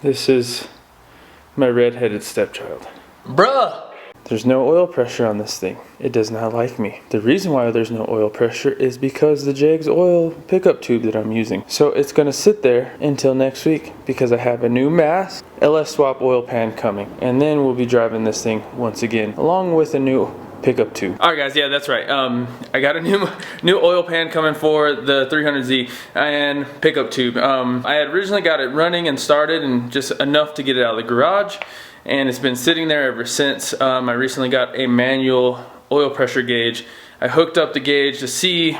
This is my red-headed stepchild. Bruh! There's no oil pressure on this thing. It does not like me. The reason why there's no oil pressure is because the Jegs oil pickup tube that I'm using. So it's gonna sit there until next week because I have a new mass LS swap oil pan coming. And then we'll be driving this thing once again, along with a new pickup tube. All right guys, yeah, that's right. I got a new oil pan coming for the 300Z and pickup tube. I had originally got it running and started and just enough to get it out of the garage. And it's been sitting there ever since. I recently got a manual oil pressure gauge. I hooked up the gauge to see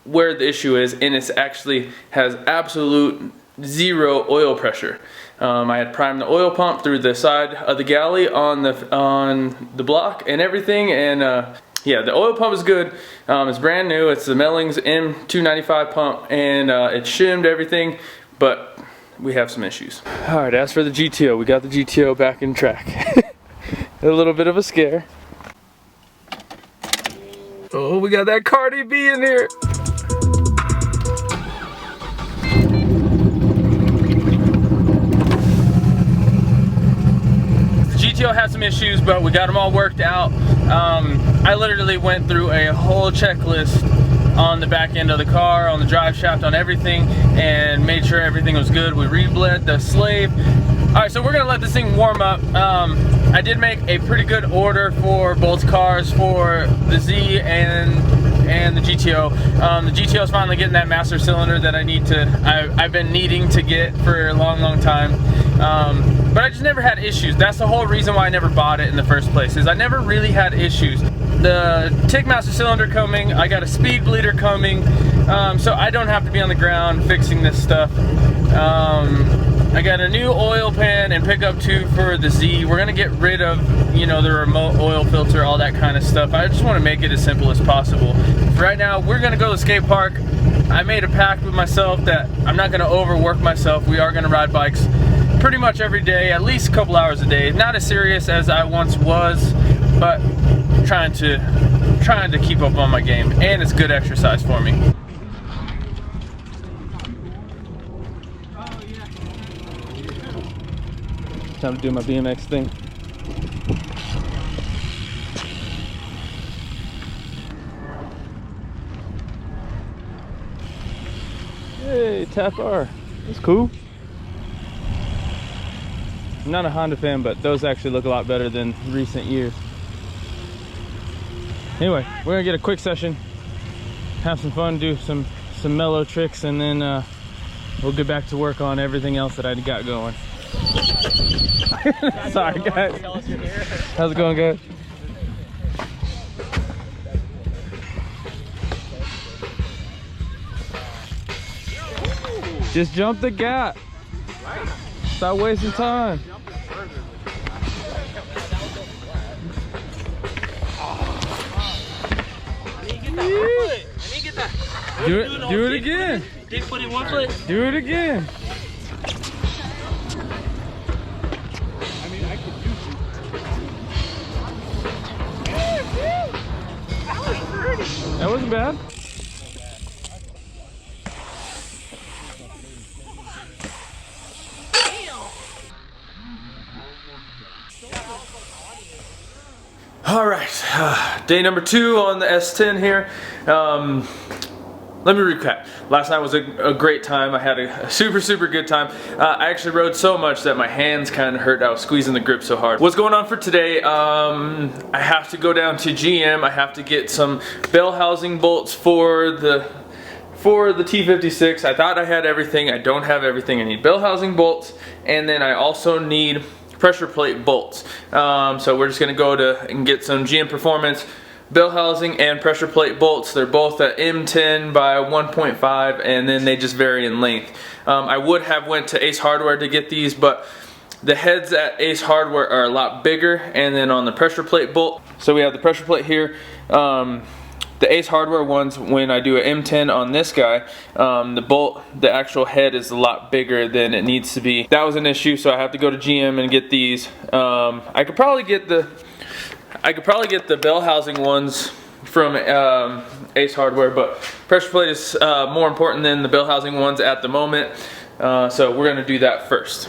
where the issue is, and it actually has absolute zero oil pressure. I had primed the oil pump through the side of the galley on the block and everything, and yeah, the oil pump is good. It's brand new. It's the Mellings M295 pump, and it shimmed everything, but we have some issues. Alright, as for the GTO, we got the GTO back in track. A little bit of a scare. Oh, we got that Cardi B in here. The GTO had some issues, but we got them all worked out. I literally went through a whole checklist on the back end of the car, on the drive shaft, on everything, and made sure everything was good. We rebled the slave. Alright, so we're gonna let this thing warm up. I did make a pretty good order for both cars, for the Z and the GTO. The GTO is finally getting that master cylinder that I've been needing to get for a long time. But I just never had issues. That's the whole reason why I never bought it in the first place, is I never really had issues. The TIG master cylinder coming, I got a speed bleeder coming, so I don't have to be on the ground fixing this stuff. I got a new oil pan and pickup tube for the Z. We're gonna get rid of, you know, the remote oil filter, all that kind of stuff. I just want to make it as simple as possible. For right now, we're gonna go to the skate park. I made a pact with myself that I'm not gonna overwork myself. We are gonna ride bikes pretty much every day, at least a couple hours a day. Not as serious as I once was, but trying to keep up on my game, and it's good exercise for me. Time to do my BMX thing. Hey, Tap R. That's cool. I'm not a Honda fan, but those actually look a lot better than recent years. Anyway, we're gonna get a quick session, have some fun, do some mellow tricks, and then we'll get back to work on everything else that I got going. Sorry guys. How's it going, guys? Just jump the gap. Stop wasting time. Do it again. Big foot in one foot. Do it again. That wasn't bad. All right, day number 2 on the S10 here. Let me recap. Last night was a great time. I had a super good time. I actually rode so much that my hands kind of hurt. I was squeezing the grip so hard. What's going on for today? I have to go down to GM. I have to get some bell housing bolts for the T56. I thought I had everything. I don't have everything. I need bell housing bolts, and then I also need pressure plate bolts. So we're just gonna go and get some GM Performance bell housing and pressure plate bolts. They're both at M10 by 1.5, and then they just vary in length. I would have went to Ace Hardware to get these, but the heads at Ace Hardware are a lot bigger, and then on the pressure plate bolt, so we have the pressure plate here. The Ace Hardware ones, when I do an M10 on this guy, the bolt, the actual head is a lot bigger than it needs to be. That was an issue, so I have to go to GM and get these. I could probably get the bell housing ones from Ace Hardware, but pressure plate is more important than the bell housing ones at the moment. So we're gonna do that first.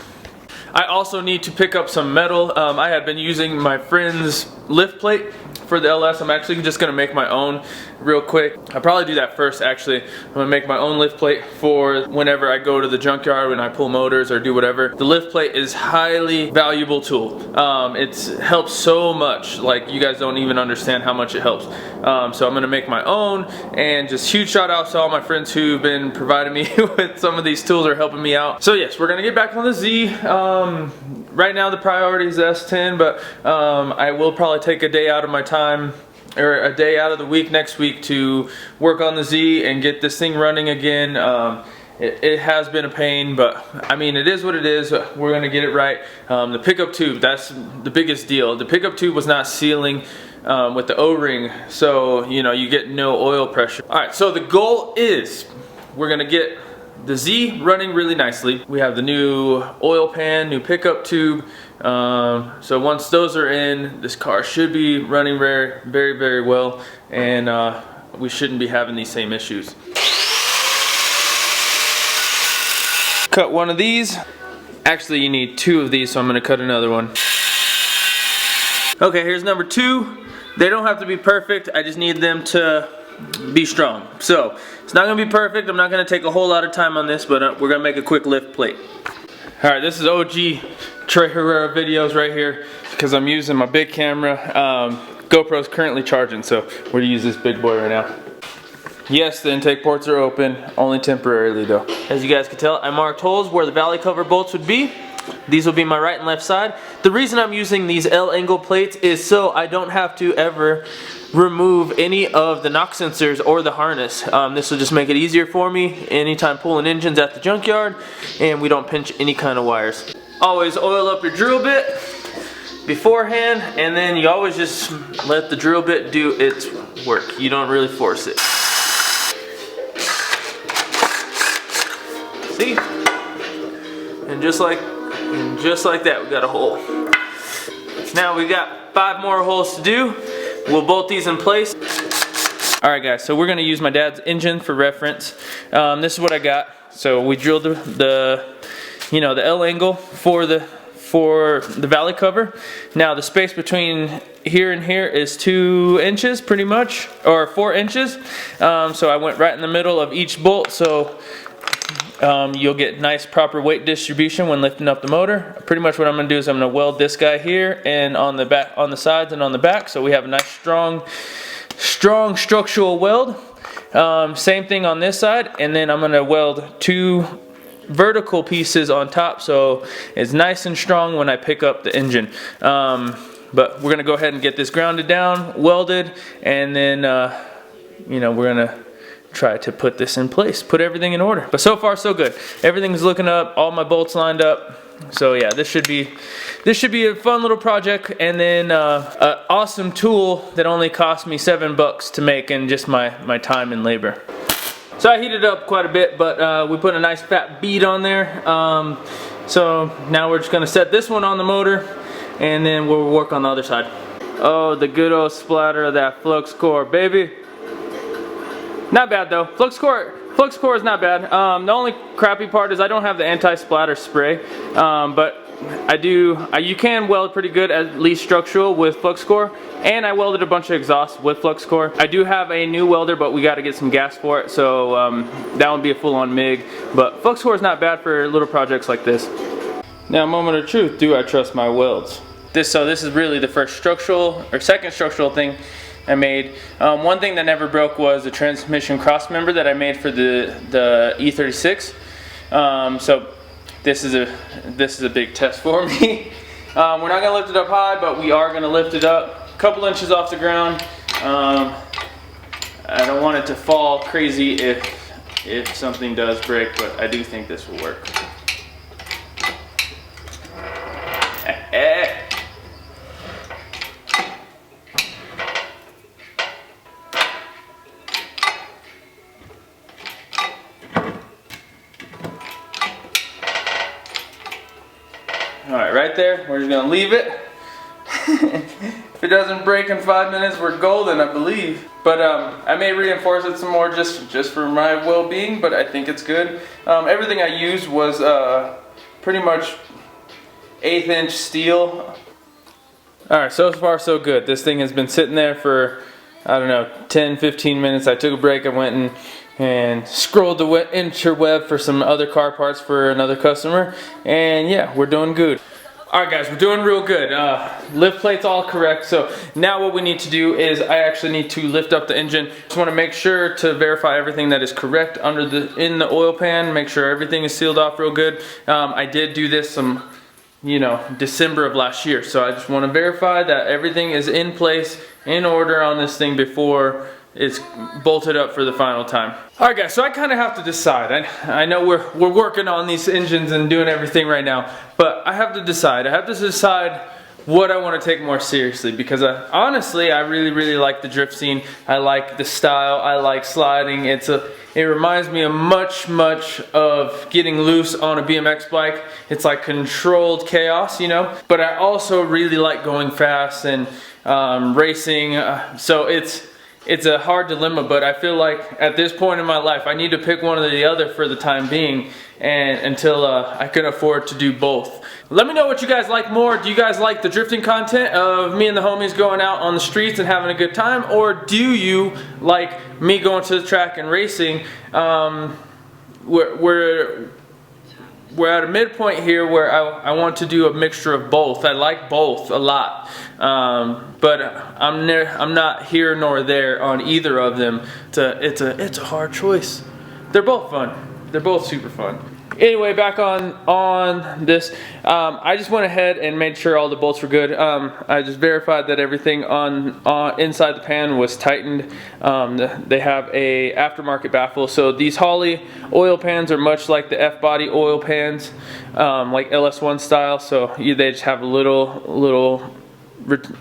I also need to pick up some metal. I had been using my friend's lift plate for the LS. I'm actually just gonna make my own real quick. I'll probably do that first actually. I'm gonna make my own lift plate for whenever I go to the junkyard when I pull motors or do whatever. The lift plate is highly valuable tool. It helps so much, like you guys don't even understand how much it helps. So I'm gonna make my own, and just huge shout out to all my friends who've been providing me with some of these tools or helping me out. So yes, we're gonna get back on the Z. Right now the priority is the S10, but I will probably take a day out of my time, or a day out of the week next week, to work on the Z and get this thing running again. It has been a pain, but I mean, it is what it is. We're gonna get it right. The pickup tube, that's the biggest deal. The pickup tube was not sealing with the O-ring, so you know, you get no oil pressure. All right, so the goal is we're gonna get the Z running really nicely. We have the new oil pan, new pickup tube. So once those are in, this car should be running very, very well, and we shouldn't be having these same issues. Cut one of these. Actually, you need two of these, so I'm gonna cut another one. Okay, here's number two. They don't have to be perfect. I just need them to be strong. So it's not gonna be perfect. I'm not gonna take a whole lot of time on this, but we're gonna make a quick lift plate. All right, this is OG Trey Herrera videos right here, because I'm using my big camera. GoPro's currently charging, so we're gonna use this big boy right now. Yes, the intake ports are open, only temporarily though. As you guys can tell, I marked holes where the valley cover bolts would be. These will be my right and left side. The reason I'm using these L angle plates is so I don't have to ever remove any of the knock sensors or the harness. This will just make it easier for me anytime pulling engines at the junkyard, and we don't pinch any kind of wires. Always oil up your drill bit beforehand, and then you always just let the drill bit do its work. You don't really force it. See? And just like that, we got a hole. Now we got 5 more holes to do. We'll bolt these in place. Alright guys, so we're gonna use my dad's engine for reference. This is what I got. So we drilled the L angle for the valley cover. Now the space between here and here is 2 inches pretty much, or 4 inches. So I went right in the middle of each bolt, so you'll get nice proper weight distribution when lifting up the motor. Pretty much what I'm going to do is I'm going to weld this guy here and on the back, on the sides and on the back, so we have a nice strong structural weld. Same thing on this side, and then I'm going to weld 2 vertical pieces on top so it's nice and strong when I pick up the engine. But we're going to go ahead and get this grounded down, welded, and then we're going to try to put this in place, put everything in order. But so far so good. Everything's looking up, all my bolts lined up. So yeah, this should be a fun little project, and then an awesome tool that only cost me $7 to make in just my time and labor. So I heated up quite a bit, but we put a nice fat bead on there. So now we're just gonna set this one on the motor, and then we'll work on the other side. Oh, the good old splatter of that flux core, baby. Not bad though. Flux core is not bad. The only crappy part is I don't have the anti-splatter spray, but you can weld pretty good, at least structural, with flux core, and I welded a bunch of exhausts with flux core. I do have a new welder, but we got to get some gas for it, so that would be a full-on MIG. But flux core is not bad for little projects like this. Now, moment of truth: do I trust my welds? This is really the first second structural thing I made. One thing that never broke was the transmission cross member that I made for the E36. So this is a big test for me. We're not gonna lift it up high, but we are gonna lift it up a couple inches off the ground. I don't want it to fall crazy if something does break, but I do think this will work. Alright, right there, we're just going to leave it. If it doesn't break in 5 minutes, we're golden, I believe. But I may reinforce it some more just for my well-being, but I think it's good. Everything I used was pretty much 1/8" steel. Alright, so far so good. This thing has been sitting there for, I don't know, 10-15 minutes. I took a break, I went and scrolled the interweb for some other car parts for another customer, and yeah, we're doing good. Alright guys, we're doing real good. Lift plate's all correct, so now what we need to do is I actually need to lift up the engine. Just want to make sure to verify everything that is correct in the oil pan, make sure everything is sealed off real good. I did do this December of last year, so I just want to verify that everything is in place, in order on this thing before it's bolted up for the final time. Alright guys, so I kind of have to decide. I know we're working on these engines and doing everything right now, but I have to decide. I have to decide what I want to take more seriously, because honestly, I really like the drift scene. I like the style. I like sliding. It reminds me of much of getting loose on a BMX bike. It's like controlled chaos, you know. But I also really like going fast and racing. So it's a hard dilemma, but I feel like at this point in my life, I need to pick one or the other for the time being, and until I can afford to do both. Let me know what you guys like more. Do you guys like the drifting content of me and the homies going out on the streets and having a good time, or do you like me going to the track and racing? We're at a midpoint here where I want to do a mixture of both. I like both a lot, but I'm not here nor there on either of them. It's a hard choice. They're both fun. They're both super fun. Anyway, back on this, I just went ahead and made sure all the bolts were good. I just verified that everything on inside the pan was tightened. They have a aftermarket baffle, so these Holley oil pans are much like the F-body oil pans, like LS1 style. So they just have a little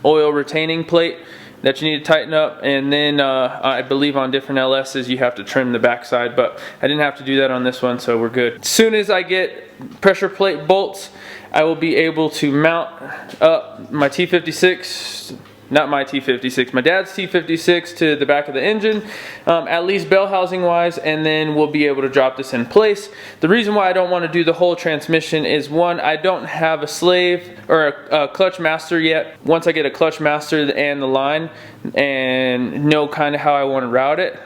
oil retaining plate that you need to tighten up, and then I believe on different LS's you have to trim the backside, but I didn't have to do that on this one, so we're good. As soon as I get pressure plate bolts, I will be able to mount up my T56, not my T56, my dad's T56 to the back of the engine, at least bell housing wise, and then we'll be able to drop this in place. The reason why I don't want to do the whole transmission is, one, I don't have a slave or a clutch master yet. Once I get a clutch master and the line and know kind of how I want to route it,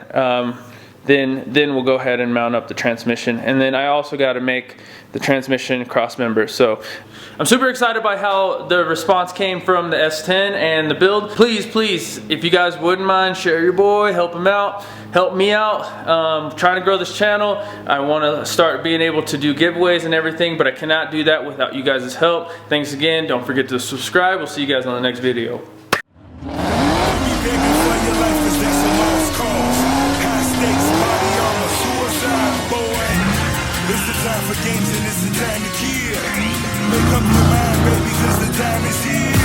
then we'll go ahead and mount up the transmission. And then I also got to make the transmission cross member. So I'm super excited by how the response came from the S10 and the build. Please, if you guys wouldn't mind, share your boy, help him out, help me out. Trying to grow this channel. I want to start being able to do giveaways and everything, but I cannot do that without you guys' help. Thanks again. Don't forget to subscribe. We'll see you guys on the next video. It's the time for games and it's the time to kill. Make up your mind, baby, cause the time is here.